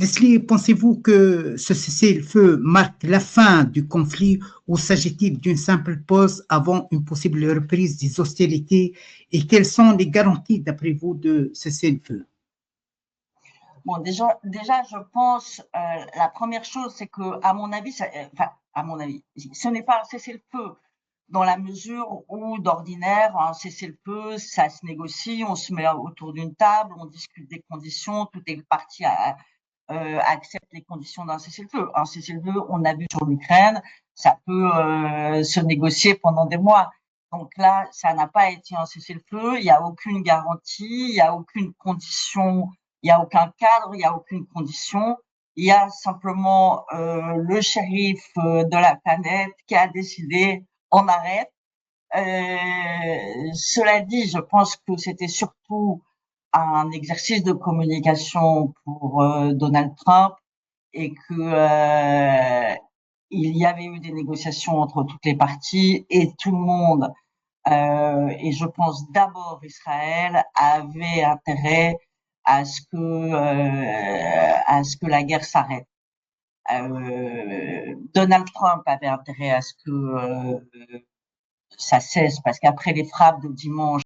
Leslie, pensez-vous que ce cessez-le-feu marque la fin du conflit ou s'agit-il d'une simple pause avant une possible reprise des hostilités et quelles sont les garanties d'après vous de cessez-le-feu? Bon, déjà, je pense, la première chose, c'est que, à mon avis, enfin, à mon avis, ce n'est pas un cessez-le-feu dans la mesure où, d'ordinaire, un cessez-le-feu, ça se négocie, on se met autour d'une table, on discute des conditions, toutes les parties acceptent les conditions d'un cessez-le-feu. Un cessez-le-feu, on a vu sur l'Ukraine, ça peut se négocier pendant des mois. Donc là, ça n'a pas été un cessez-le-feu, il n'y a aucune garantie, il n'y a aucune condition, il n'y a aucun cadre, il n'y a aucune condition. Il y a simplement le shérif de la planète qui a décidé on arrête. Cela dit, je pense que c'était surtout un exercice de communication pour Donald Trump et que il y avait eu des négociations entre toutes les parties et tout le monde, et je pense d'abord Israël, avait intérêt à ce que la guerre s'arrête. Donald Trump avait intérêt à ce que ça cesse parce qu'après les frappes de dimanche,